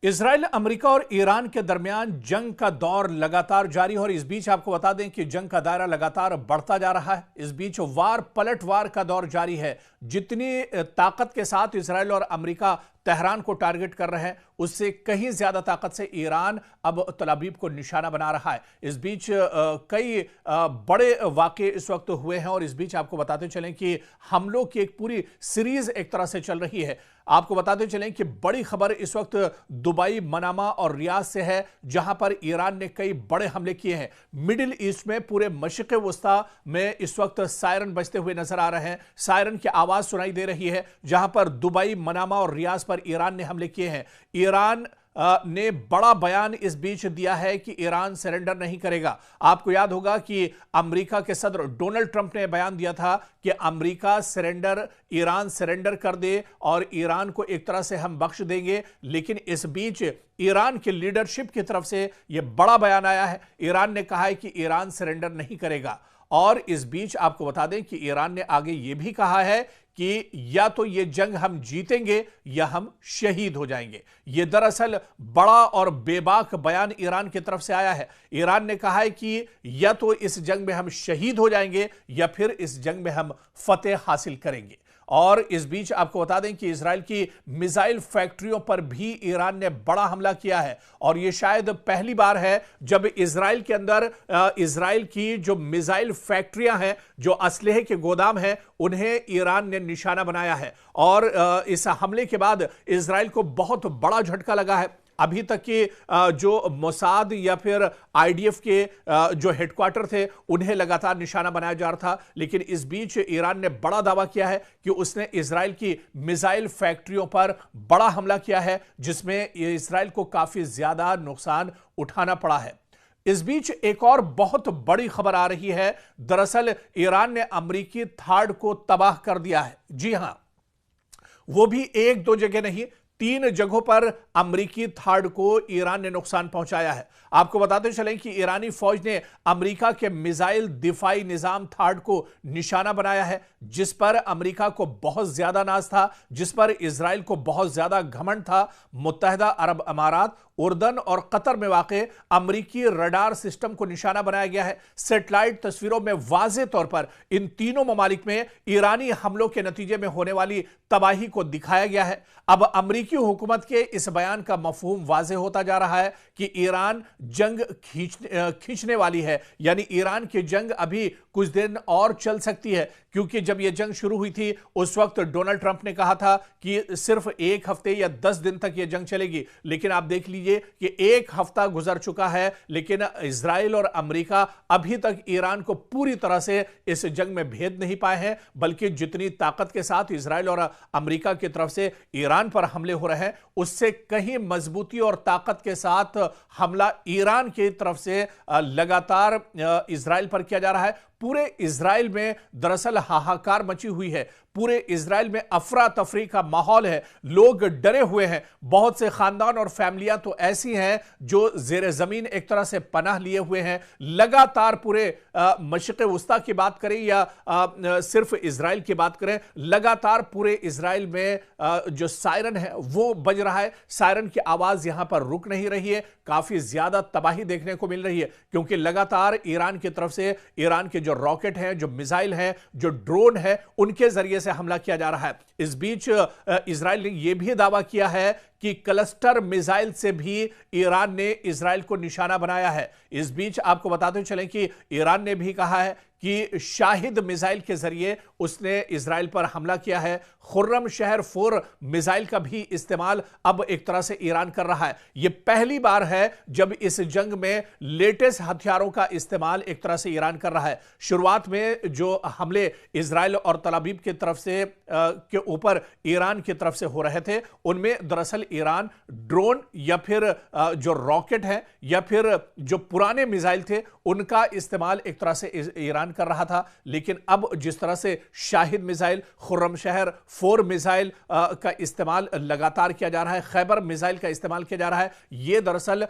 Israel, America और Iran के दरमियान जंग का दौर लगातार जारी है और इस बीच आपको बता दें कि जंग का दायरा लगातार बढ़ता जा रहा है। इस बीच वार पलटवार का दौर जारी है। जितनी ताकत के साथ इजराइल और अमेरिका तेहरान को टारगेट कर रहे हैं, उससे कहीं ज्यादा ताकत से ईरान अब तल अवीव को निशाना बना रहा है। इस बीच कई बड़े वाक़े इस वक्त हुए हैं और इस बीच आपको बताते चलें कि हमलों की एक पूरी सीरीज एक तरह से चल रही है। आपको बताते चलें कि बड़ी खबर इस वक्त दुबई, मनामा और रियाद से है, जहां पर ईरान ने कई बड़े हमले किए हैं। मिडिल ईस्ट में पूरे मशरिक़ वस्ता में इस वक्त सायरन बजते हुए नजर आ रहे हैं। सायरन की आवाज सुनाई दे रही है, जहां पर दुबई, मनामा और रियाद पर ईरान ने हमले किए हैं। ईरान ने बड़ा बयान इस बीच दिया है कि ईरान सरेंडर नहीं करेगा। आपको याद होगा कि अमेरिका के सदर डोनाल्ड ट्रंप ने बयान दिया था कि ईरान सरेंडर कर दे और ईरान को एक तरह से हम बख्श देंगे। लेकिन इस बीच ईरान की लीडरशिप की तरफ से यह बड़ा बयान आया है। ईरान ने कहा है कि ईरान सरेंडर नहीं करेगा और इस बीच आपको बता दें कि ईरान ने आगे यह भी कहा है कि या तो यह जंग हम जीतेंगे या हम शहीद हो जाएंगे। यह दरअसल बड़ा और बेबाक बयान ईरान की तरफ से आया है। ईरान ने कहा है कि या तो इस जंग में हम शहीद हो जाएंगे या फिर इस जंग में हम फतेह हासिल करेंगे। और इस बीच आपको बता दें कि इजराइल की मिसाइल फैक्ट्रियों पर भी ईरान ने बड़ा हमला किया है और यह शायद पहली बार है जब इजराइल के अंदर इजराइल की जो मिसाइल फैक्ट्रियां हैं, जो असलहे के गोदाम हैं, उन्हें ईरान ने निशाना बनाया है। और इस हमले के बाद इजराइल को बहुत बड़ा झटका लगा है। अभी तक के जो मोसाद या फिर आईडीएफ के जो हेडक्वार्टर थे, उन्हें लगातार निशाना बनाया जा रहा था। लेकिन इस बीच ईरान ने बड़ा दावा किया है कि उसने इजराइल की मिसाइल फैक्ट्रियों पर बड़ा हमला किया है, जिसमें इजराइल को काफी ज्यादा नुकसान उठाना पड़ा है। इस बीच एक और बहुत बड़ी खबर आ रही है। दरअसल ईरान ने अमेरिकी थाड को तबाह कर दिया है। जी हां, वो भी एक दो जगह नहीं, 3 जगहों पर अमेरिकी थाड को ईरान ने नुकसान पहुंचाया है। आपको बताते चलें कि ईरानी फौज ने अमेरिका के मिसाइल दिफाई निजाम थाड को निशाना बनाया है, जिस पर अमेरिका को बहुत ज्यादा नाज था, जिस पर इजराइल को बहुत ज्यादा घमंड था। मुत्तहिदा अरब अमारात, उर्दन और कतर में वाक़े अमेरिकी रडार सिस्टम को निशाना बनाया गया है। सैटेलाइट तस्वीरों में वाज़े तौर पर इन तीनों ममालिक में ईरानी हमलों के नतीजे में होने वाली तबाही को दिखाया गया है। अब अमेरिकी हुकूमत के इस बयान का मफहूम वाज़े होता जा रहा है कि ईरान जंग खींचने वाली है, यानी ईरान की जंग अभी कुछ दिन और चल सकती है। क्योंकि जब यह जंग शुरू हुई थी, उस वक्त डोनाल्ड ट्रंप ने कहा था कि सिर्फ 1 हफ्ते या 10 दिन तक यह जंग चलेगी। लेकिन आप देख लीजिए कि 1 हफ्ता गुजर चुका है, लेकिन इजराइल और अमेरिका अभी तक ईरान को पूरी तरह से इस जंग में भेद नहीं पाए हैं। बल्कि जितनी ताकत के साथ इजराइल और अमेरिका की तरफ से ईरान पर हमले हो रहे हैं, उससे कहीं मजबूती और ताकत के साथ हमला ईरान की तरफ से लगातार इजराइल पर किया जा रहा है। पूरे इजराइल में दरअसल हाहाकार मची हुई है। पूरे इजराइल में अफरा तफरी का माहौल है। लोग डरे हुए हैं। बहुत से खानदान और फैमिलियां तो ऐसी हैं जो जेर जमीन एक तरह से पनाह लिए हुए हैं। लगातार पूरे मशरिक़ वस्ता की बात करें या सिर्फ इजराइल की बात करें, लगातार पूरे इजराइल में जो सायरन है वो बज रहा है। सायरन की आवाज यहां पर रुक नहीं रही है। काफी ज्यादा तबाही देखने को मिल रही है, क्योंकि लगातार ईरान की तरफ से ईरान के जो रॉकेट हैं, जो मिसाइल हैं, जो ड्रोन है, उनके जरिए से हमला किया जा रहा है। इस बीच इजराइल ने यह भी दावा किया है कि क्लस्टर मिसाइल से भी ईरान ने इजराइल को निशाना बनाया है। इस बीच आपको बताते चलें कि ईरान ने भी कहा है कि शाहिद मिसाइल के जरिए उसने इजराइल पर हमला किया है। खुर्रम शहर 4 मिसाइल का भी इस्तेमाल अब एक तरह से ईरान कर रहा है। यह पहली बार है जब इस जंग में लेटेस्ट हथियारों का इस्तेमाल एक तरह से ईरान कर रहा है। शुरुआत में जो हमले इजराइल और तल अवीव की तरफ से के ऊपर ईरान की तरफ से हो रहे थे, उनमें दरअसल ईरान ड्रोन या फिर जो रॉकेट है या फिर जो पुराने मिसाइल थे, उनका इस्तेमाल एक तरह से ईरान कर रहा था। लेकिन अब जिस तरह से शाहिद मिसाइल, खुर्रम शहर 4 मिसाइल का इस्तेमाल लगातार किया जा रहा है, खैबर मिसाइल का इस्तेमाल किया जा रहा है, यह दरअसल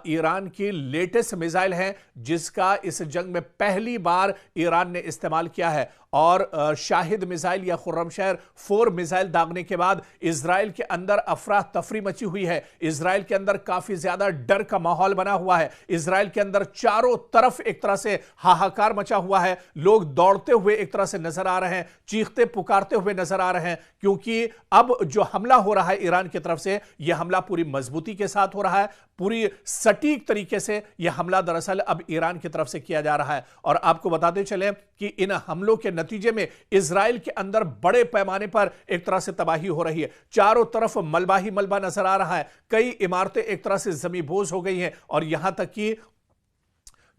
ईरान की लेटेस्ट मिसाइल है जिसका इस जंग में पहली बार ईरान ने इस्तेमाल किया है। और शाहिद मिसाइल या खुर्रमशहर 4 मिसाइल दागने के बाद इजराइल के अंदर अफरा तफरी मची हुई है। इजराइल के अंदर काफी ज्यादा डर का माहौल बना हुआ है। इजराइल के अंदर चारों तरफ एक तरह से हाहाकार मचा हुआ है। लोग दौड़ते हुए एक तरह से नजर आ रहे हैं, चीखते पुकारते हुए नजर आ रहे हैं, क्योंकि अब जो हमला हो रहा है ईरान की तरफ से, यह हमला पूरी मजबूती के साथ हो रहा है, पूरी सटीक तरीके से यह हमला दरअसल अब ईरान की तरफ से किया जा रहा है। और आपको बताते चले कि इन हमलों के नतीजे में इजराइल के अंदर बड़े पैमाने पर एक तरह से तबाही हो रही है। चारों तरफ मलबा ही मलबा नजर आ रहा है। कई इमारतें एक तरह से जमींबोज हो गई हैं और यहां तक कि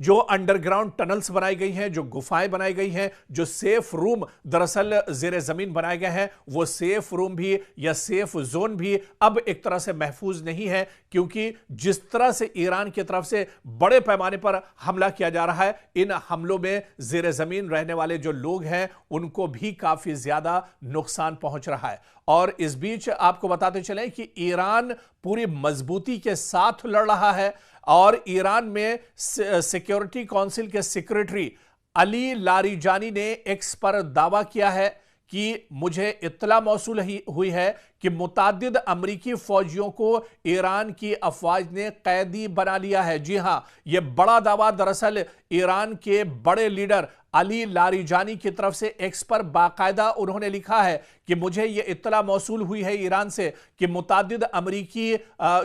जो अंडरग्राउंड टनल्स बनाई गई हैं, जो गुफाएं बनाई गई हैं, जो सेफ रूम दरअसल जेर जमीन बनाए गए हैं, वो सेफ रूम भी या सेफ जोन भी अब एक तरह से महफूज नहीं है, क्योंकि जिस तरह से ईरान की तरफ से बड़े पैमाने पर हमला किया जा रहा है, इन हमलों में जेर जमीन रहने वाले जो लोग हैं उनको भी काफी ज्यादा नुकसान पहुंच रहा है। और इस बीच आपको बताते चलें कि ईरान पूरी मजबूती के साथ लड़ रहा है और ईरान में सिक्योरिटी काउंसिल के सेक्रेटरी अली लारिजानी ने एक्स पर दावा किया है कि मुझे इत्तला मौसूल हुई है कि मुताद्दिद अमरीकी फौजियों को ईरान की अफवाज ने कैदी बना लिया है। जी हां, यह बड़ा दावा दरअसल ईरान के बड़े लीडर अली लारिजानी की तरफ से एक्स पर बाकायदा उन्होंने लिखा है कि मुझे यह इत्तला मौसूल हुई है ईरान से कि मुताद्दिद अमरीकी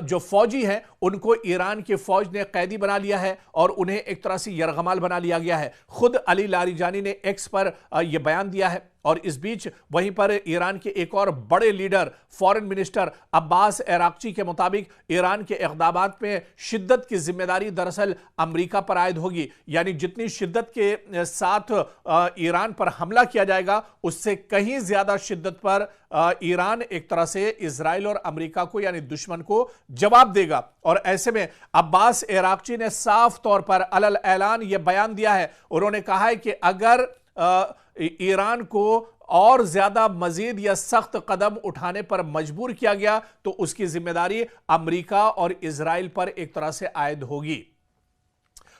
जो फौजी हैं उनको ईरान की फौज ने कैदी बना लिया है और उन्हें एक तरह से यरगमाल बना लिया गया है। खुद अली लारिजानी ने एक्स पर यह बयान दिया है। और इस बीच वहीं पर ईरान के एक और बड़े leader foreign minister Abbas Araghchi के मुताबिक ईरान के इक़दामात में शिद्दत की जिम्मेदारी दरअसल अमरीका पर आयद होगी। यानी जितनी शिद्दत के साथ ईरान पर हमला किया जाएगा उससे कहीं ज्यादा शिद्दत पर ईरान एक तरह से इजराइल और अमरीका को यानी दुश्मन को जवाब देगा। और ऐसे में अब्बास अराक्ची ने साफ तौर पर अलल ऐलान यह बयान दिया है। उन्होंने कहा है कि अगर ईरान को और ज्यादा मजीद या सख्त कदम उठाने पर मजबूर किया गया तो उसकी जिम्मेदारी अमेरिका और इजराइल पर एक तरह से आयद होगी।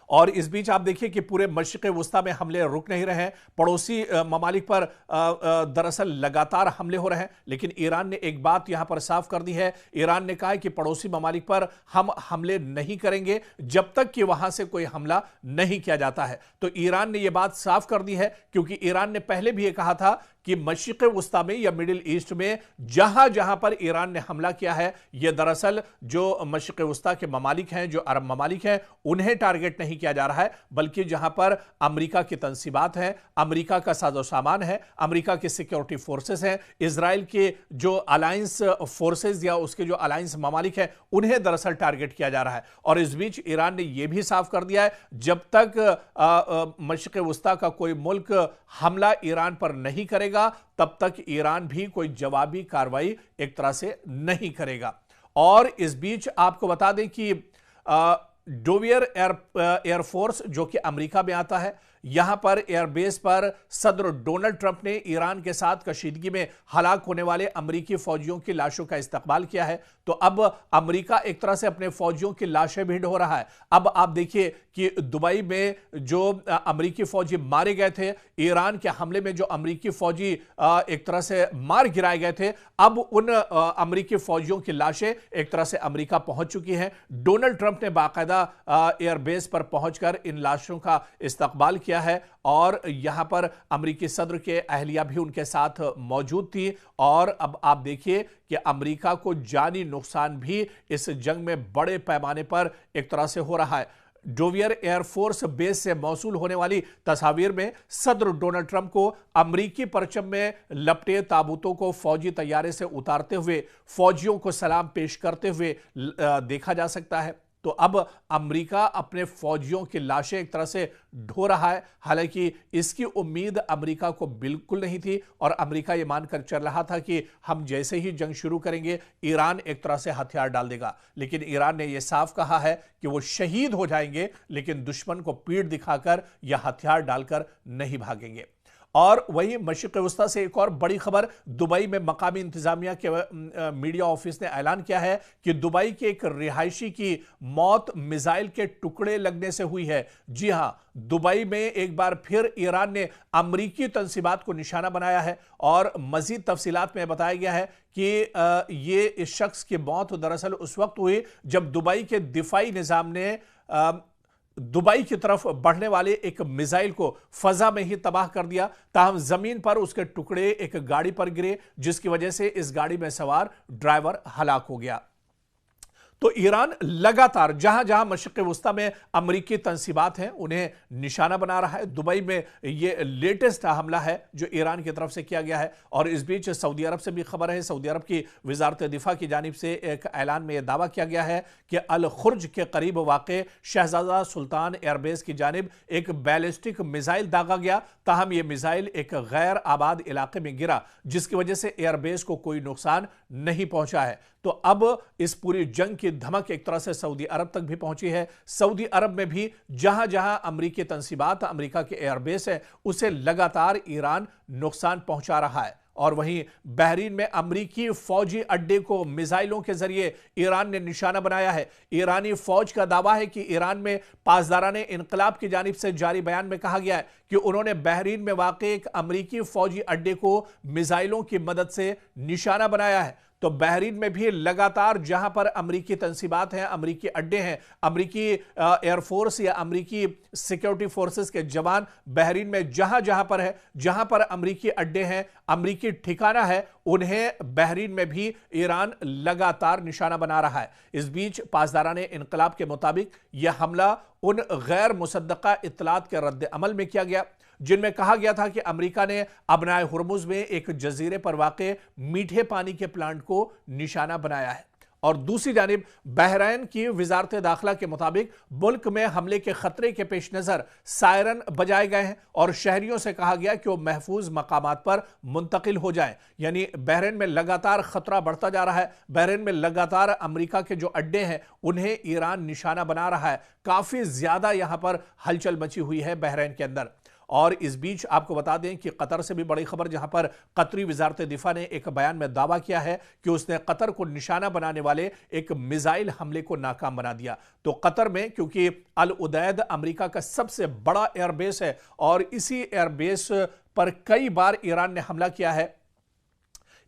और इस बीच आप देखिए कि पूरे मशरिक़ वुस्ता में हमले रुक नहीं रहे हैं। पड़ोसी ममालिक पर दरअसल लगातार हमले हो रहे हैं, लेकिन ईरान ने एक बात यहां पर साफ कर दी है। ईरान ने कहा है कि पड़ोसी ममालिक पर हम हमले नहीं करेंगे जब तक कि वहां से कोई हमला नहीं किया जाता है। तो ईरान ने यह बात साफ कर दी है, क्योंकि ईरान ने पहले भी यह कहा था कि मशरिक़ वुस्ता में या मिडिल ईस्ट में जहां जहां पर ईरान ने हमला किया है, यह दरअसल जो मशरिक़ वुस्ता के ममालिक हैं, जो अरब ममालिक हैं, उन्हें टारगेट नहीं किया जा रहा है, बल्कि जहां पर अमेरिका की तंसीबात हैं, अमेरिका का साजो सामान है, अमेरिका की सिक्योरिटी फोर्सेस हैं, इजराइल के जो अलायंस फोर्सेस या उसके जो अलायंस ममालिक हैं, उन्हें दरअसल टारगेट किया जा रहा है। और इस बीच ईरान ने यह भी साफ कर दिया है, जब तक मशरिक़ वुस्ता का कोई मुल्क हमला ईरान पर नहीं करेगा तब तक ईरान भी कोई जवाबी कार्रवाई एक तरह से नहीं करेगा। और इस बीच आपको बता दें कि डोवियर एयरफोर्स जो कि अमेरिका में आता है, यहां पर एयरबेस पर सदर डोनाल्ड ट्रंप ने ईरान के साथ कशीदगी में हलाक होने वाले अमेरिकी फौजियों की लाशों का इस्तकबाल किया है। तो अब अमेरिका एक तरह से अपने फौजियों की लाशें भी ढो रहा है। अब आप देखिए कि दुबई में जो अमेरिकी फौजी मारे गए थे, ईरान के हमले में जो अमेरिकी फौजी एक तरह से मार गिराए गए थे, अब उन अमेरिकी फौजियों की लाशें एक तरह से अमेरिका पहुंच चुकी हैं। डोनाल्ड ट्रंप ने बाकायदा एयरबेस पर पहुंचकर इन लाशों का इस्तकबाल किया है और यहां पर अमेरिकी सदर के अहलिया भी उनके साथ मौजूद थी। और अब आप देखिए कि अमेरिका को जानी नुकसान भी इस जंग में बड़े पैमाने पर एक तरह से हो रहा है। डोवियर एयरफोर्स बेस से मौसूल होने वाली तस्वीर में सदर डोनाल्ड ट्रंप को अमेरिकी परचम में लपटे ताबूतों को फौजी तैयारे से उतारते हुए फौजियों को सलाम पेश करते हुए देखा जा सकता है। तो अब अमेरिका अपने फौजियों की लाशें एक तरह से ढो रहा है। हालांकि इसकी उम्मीद अमेरिका को बिल्कुल नहीं थी और अमेरिका ये मानकर चल रहा था कि हम जैसे ही जंग शुरू करेंगे ईरान एक तरह से हथियार डाल देगा। लेकिन ईरान ने यह साफ कहा है कि वो शहीद हो जाएंगे, लेकिन दुश्मन को पीठ दिखाकर या हथियार डालकर नहीं भागेंगे। और वहीं मशरिक़ वस्ता से एक और बड़ी खबर, दुबई में मकामी इंतजामिया के मीडिया ऑफिस ने ऐलान किया है कि दुबई के एक रिहायशी की मौत मिसाइल के टुकड़े लगने से हुई है। जी हां, दुबई में एक बार फिर ईरान ने अमरीकी तंसीबात को निशाना बनाया है और मजीद तफसीलात में बताया गया है कि ये इस शख्स की मौत दरअसल उस वक्त हुई जब दुबई के दिफाई निजाम ने दुबई की तरफ बढ़ने वाले एक मिसाइल को फजा में ही तबाह कर दिया। ताहम जमीन पर उसके टुकड़े एक गाड़ी पर गिरे, जिसकी वजह से इस गाड़ी में सवार ड्राइवर हलाक हो गया। तो ईरान लगातार जहां जहां मशरिक़ वस्ता में अमरीकी तंसीबात हैं उन्हें निशाना बना रहा है। दुबई में यह लेटेस्ट हमला है जो ईरान की तरफ से किया गया है। और इस बीच सऊदी अरब से भी खबर है। सऊदी अरब की वजारत दिफा की जानिब से एक ऐलान में यह दावा किया गया है कि अल खुर्ज के करीब वाक़ शहजादा सुल्तान एयरबेस की जानिब एक बैलिस्टिक मिसाइल दागा गया। ताहम यह मिसाइल एक गैर आबाद इलाके में गिरा, जिसकी वजह से एयरबेस को कोई नुकसान नहीं पहुंचा है। तो अब इस पूरी जंग की धमक एक तरह से सऊदी अरब तक भी पहुंची है। सऊदी अरब में भी जहां जहां अमरीकी तंसीबात, अमरीका के एयरबेस है, उसे लगातार ईरान नुकसान पहुंचा रहा है। और वहीं बहरीन में अमरीकी फौजी अड्डे को मिसाइलों के जरिए ईरान ने निशाना बनाया है। ईरानी फौज का दावा है कि ईरान में पासदाराने इनकलाब की जानिब से जारी बयान में कहा गया है कि उन्होंने बहरीन में वाक़े एक अमरीकी फौजी अड्डे को मिसाइलों की मदद से निशाना बनाया है। तो बहरीन में भी लगातार जहां पर अमरीकी तंसीबात हैं, अमरीकी अड्डे हैं, अमरीकी एयरफोर्स या अमरीकी सिक्योरिटी फोर्सेस के जवान बहरीन में जहां जहां पर है, जहां पर अमरीकी अड्डे हैं, अमरीकी ठिकाना है, उन्हें बहरीन में भी ईरान लगातार निशाना बना रहा है। इस बीच पासदाराने इनकलाब के मुताबिक यह हमला उन गैर मुसद्दका इत्तलात के रद्द अमल में किया गया जिनमें कहा गया था कि अमेरिका ने अबनाए हुर्मुज में एक जजीरे पर वाक़े मीठे पानी के प्लांट को निशाना बनाया है। और दूसरी जानिब बहरीन की वजारत दाखिला के मुताबिक मुल्क में हमले के खतरे के पेश नज़र सायरन बजाए गए हैं और शहरियों से कहा गया कि वो महफूज मकामात पर मुंतकिल हो जाएं। यानी बहरीन में लगातार खतरा बढ़ता जा रहा है। बहरीन में लगातार अमेरिका के जो अड्डे हैं उन्हें ईरान निशाना बना रहा है। काफ़ी ज़्यादा यहाँ पर हलचल मची हुई है बहरीन के अंदर। और इस बीच आपको बता दें कि कतर से भी बड़ी खबर, जहां पर कतरी वजारत दिफा ने एक बयान में दावा किया है कि उसने कतर को निशाना बनाने वाले एक मिसाइल हमले को नाकाम बना दिया। तो कतर में, क्योंकि अल उदैद अमेरिका का सबसे बड़ा एयरबेस है और इसी एयरबेस पर कई बार ईरान ने हमला किया है,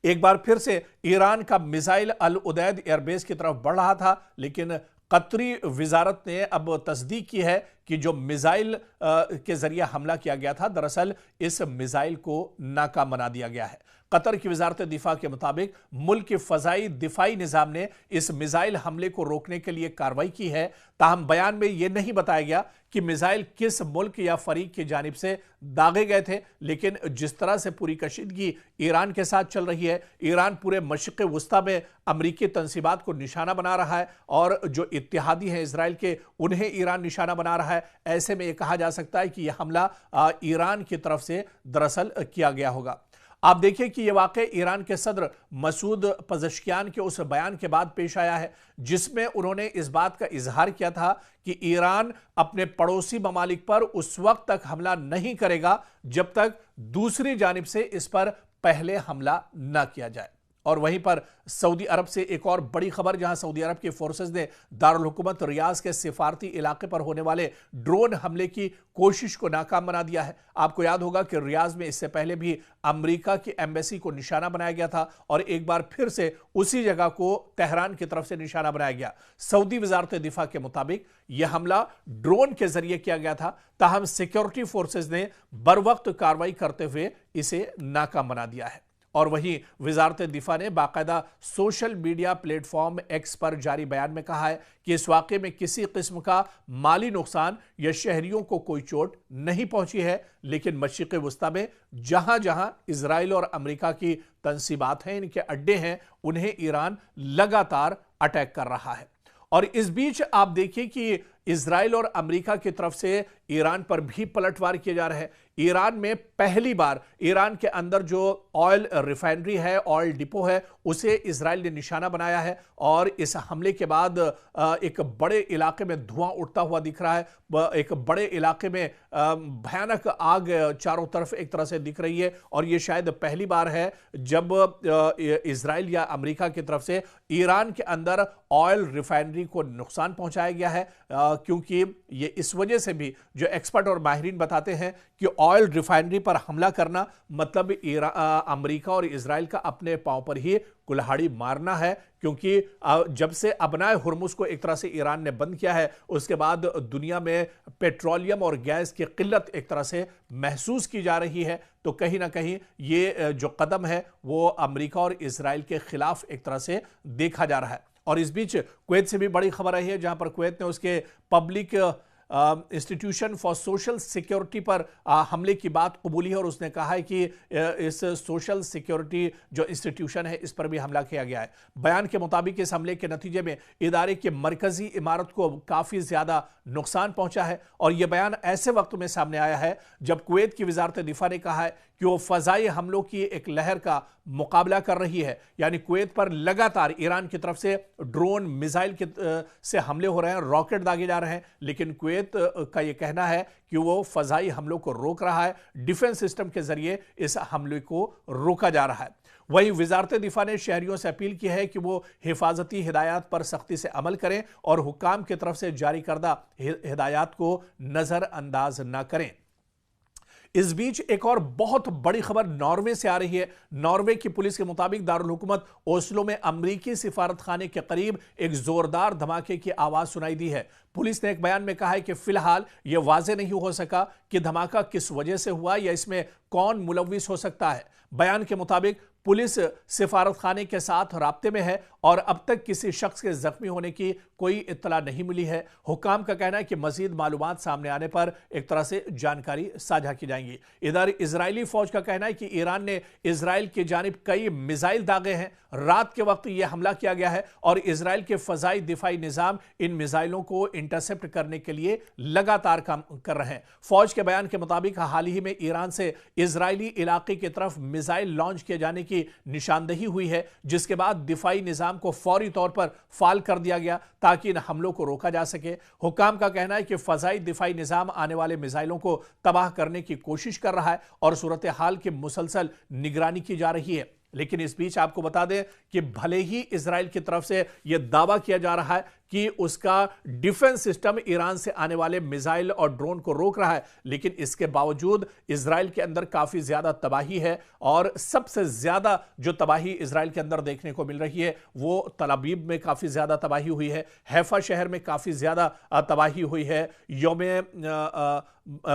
एक बार फिर से ईरान का मिसाइल अल उदैद एयरबेस की तरफ बढ़ रहा था, लेकिन कतरी वजारत ने अब तस्दीक की है कि जो मिसाइल के जरिए हमला किया गया था, दरअसल इस मिसाइल को नाकाम बना दिया गया है। कतर की वजारत दिफा के मुताबिक मुल्क के फजाई दिफाई निज़ाम ने इस मिसाइल हमले को रोकने के लिए कार्रवाई की है। ताहम बयान में यह नहीं बताया गया कि मिसाइल किस मुल्क या फरीक की जानिब से दागे गए थे, लेकिन जिस तरह से पूरी कशीदगी ईरान के साथ चल रही है, ईरान पूरे मशरिक़ वस्ता में अमरीकी तंसीबात को निशाना बना रहा है और जो इत्तेहादी हैं इजराइल के, उन्हें ईरान निशाना बना रहा है। ऐसे में यह कहा जा सकता है कि यह हमला ईरान की तरफ से दरअसल किया गया होगा। आप देखिए कि यह वाक़या ईरान के सदर मसूद पज़ेश्कियान के उस बयान के बाद पेश आया है जिसमें उन्होंने इस बात का इजहार किया था कि ईरान अपने पड़ोसी ममालिक पर उस वक्त तक हमला नहीं करेगा जब तक दूसरी जानिब से इस पर पहले हमला न किया जाए। और वहीं पर सऊदी अरब से एक और बड़ी खबर, जहां सऊदी अरब की फोर्सेस ने दारुल हुकूमत रियाज के सिफारती इलाके पर होने वाले ड्रोन हमले की कोशिश को नाकाम बना दिया है। आपको याद होगा कि रियाज में इससे पहले भी अमेरिका की एम्बेसी को निशाना बनाया गया था और एक बार फिर से उसी जगह को तेहरान की तरफ से निशाना बनाया गया। सऊदी वजारत दिफा के मुताबिक यह हमला ड्रोन के जरिए किया गया था, ताहम सिक्योरिटी फोर्सेस ने बरवक्त कार्रवाई करते हुए इसे नाकाम बना दिया है। और वहीं वजारत दिफा ने बाकायदा सोशल मीडिया प्लेटफॉर्म एक्स पर जारी बयान में कहा है कि इस वाक़े में किसी किस्म का माली नुकसान या शहरियों को कोई चोट नहीं पहुंची है, लेकिन मशरिक़ वस्ता में जहां जहां इजराइल और अमेरिका की तंसीबात हैं, इनके अड्डे हैं, उन्हें ईरान लगातार अटैक कर रहा है। और इस बीच आप देखिए कि इजराइल और अमेरिका की तरफ से ईरान पर भी पलटवार किए जा रहे हैं। ईरान में पहली बार ईरान के अंदर जो ऑयल रिफाइनरी है, ऑयल डिपो है, उसे इजराइल ने निशाना बनाया है और इस हमले के बाद एक बड़े इलाके में धुआं उठता हुआ दिख रहा है। एक बड़े इलाके में भयानक आग चारों तरफ एक तरह से दिख रही है और यह शायद पहली बार है जब इजराइल या अमेरिका की तरफ से ईरान के अंदर ऑयल रिफाइनरी को नुकसान पहुंचाया गया है, क्योंकि ये इस वजह से भी जो एक्सपर्ट और माहिरीन बताते हैं कि ऑयल रिफाइनरी पर हमला करना मतलब अमेरिका और इजराइल का अपने पांव पर ही कुल्हाड़ी मारना है, क्योंकि जब से अबनाए हुर्मुज को एक तरह से ईरान ने बंद किया है, उसके बाद दुनिया में पेट्रोलियम और गैस की किल्लत एक तरह से महसूस की जा रही है। तो कहीं ना कहीं ये जो कदम है वो अमेरिका और इजराइल के खिलाफ एक तरह से देखा जा रहा है। और इस बीच कुवैत से भी बड़ी खबर आई है, जहां पर कुवैत ने उसके public institution for social security पर हमले की बात कबूली है और उसने कहा है कि इस सोशल सिक्योरिटी जो इंस्टीट्यूशन है इस पर भी हमला किया गया है। बयान के मुताबिक इस हमले के नतीजे में इदारे की मरकजी इमारत को काफ़ी ज़्यादा नुकसान पहुंचा है और यह बयान ऐसे वक्त में सामने आया है जब कुवैत की वजारत दिफा ने कहा है कि वो फ़ज़ाई हमलों की एक लहर का मुकाबला कर रही है। यानी कुवैत पर लगातार ईरान की तरफ से ड्रोन मिसाइल से हमले हो रहे हैं, रॉकेट दागे जा रहे हैं, लेकिन कुवैत का यह कहना है कि वो फ़ज़ाई हमलों को रोक रहा है, डिफेंस सिस्टम के जरिए इस हमले को रोका जा रहा है। वहीं वजारत दिफा ने शहरियों से अपील की है कि वो हिफाजती हिदायत पर सख्ती से अमल करें और हुक्काम की तरफ से जारी करदा हिदायत को नज़रअंदाज न करें। इस बीच एक और बहुत बड़ी खबर नॉर्वे से आ रही है। नॉर्वे की पुलिस के मुताबिक दारुल हुकूमत ओस्लो में अमरीकी सिफारत खाने के करीब एक जोरदार धमाके की आवाज सुनाई दी है। पुलिस ने एक बयान में कहा है कि फिलहाल यह वाज़ेह नहीं हो सका कि धमाका किस वजह से हुआ या इसमें कौन मुलव्विस हो सकता है। बयान के मुताबिक पुलिस सिफारत खाने के साथ राब्ते में है और अब तक किसी शख्स के जख्मी होने की कोई इत्तला नहीं मिली है। हुक्काम का कहना है कि मजीद मालूमात सामने आने पर एक तरह से जानकारी साझा की जाएंगी। इधर इजरायली फौज का कहना है कि ईरान ने इजराइल की जानिब कई मिसाइल दागे हैं। रात के वक्त यह हमला किया गया है और इजराइल के फजाई दिफाई निजाम इन मिसाइलों को इंटरसेप्ट करने के लिए लगातार काम कर रहे हैं। फौज के बयान के मुताबिक हाल ही में ईरान से इजरायली इलाके की तरफ मिसाइल लॉन्च किए जाने की निशानदेही हुई है, जिसके बाद दिफाई निजाम को फौरी तौर पर फाल कर दिया गया ताकि इन हमलों को रोका जा सके। हुक्काम का कहना है कि फजाई दिफाई निजाम आने वाले मिसाइलों को तबाह करने की कोशिश कर रहा है और सूरत हाल की मुसलसल निगरानी की जा रही है। लेकिन इस बीच आपको बता दें कि भले ही इजराइल की तरफ से यह दावा किया जा रहा है कि उसका डिफेंस सिस्टम ईरान से आने वाले मिसाइल और ड्रोन को रोक रहा है, लेकिन इसके बावजूद इजराइल के अंदर काफी ज्यादा तबाही है और सबसे ज्यादा जो तबाही इजराइल के अंदर देखने को मिल रही है वो तल अबीब में काफी ज्यादा तबाही हुई है, हैफा शहर में काफी ज्यादा तबाही हुई है, यौमे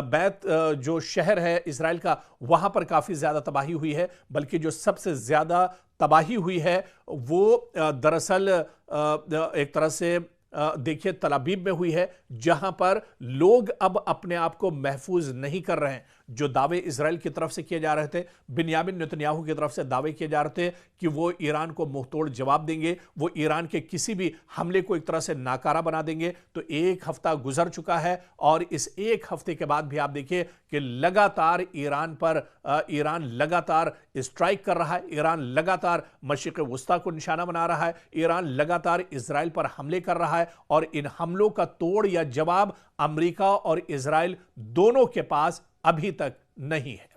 बैत जो शहर है इजराइल का वहां पर काफी ज्यादा तबाही हुई है। बल्कि जो सबसे ज्यादा तबाही हुई है वो दरअसल एक तरह से देखिए तल अबीब में हुई है, जहां पर लोग अब अपने आप को महफूज नहीं कर रहे हैं। जो दावे इजराइल की तरफ से किए जा रहे थे, बिन्यामिन नेतन्याहू की तरफ से दावे किए जा रहे थे कि वो ईरान को मुंहतोड़ जवाब देंगे, वो ईरान के किसी भी हमले को एक तरह से नाकारा बना देंगे, तो एक हफ्ता गुजर चुका है और इस एक हफ्ते के बाद भी आप देखिए कि लगातार ईरान लगातार स्ट्राइक कर रहा है, ईरान लगातार मशरिक़ वुस्ता को निशाना बना रहा है, ईरान लगातार इजराइल पर हमले कर रहा है और इन हमलों का तोड़ या जवाब अमेरिका और इजराइल दोनों के पास अभी तक नहीं है।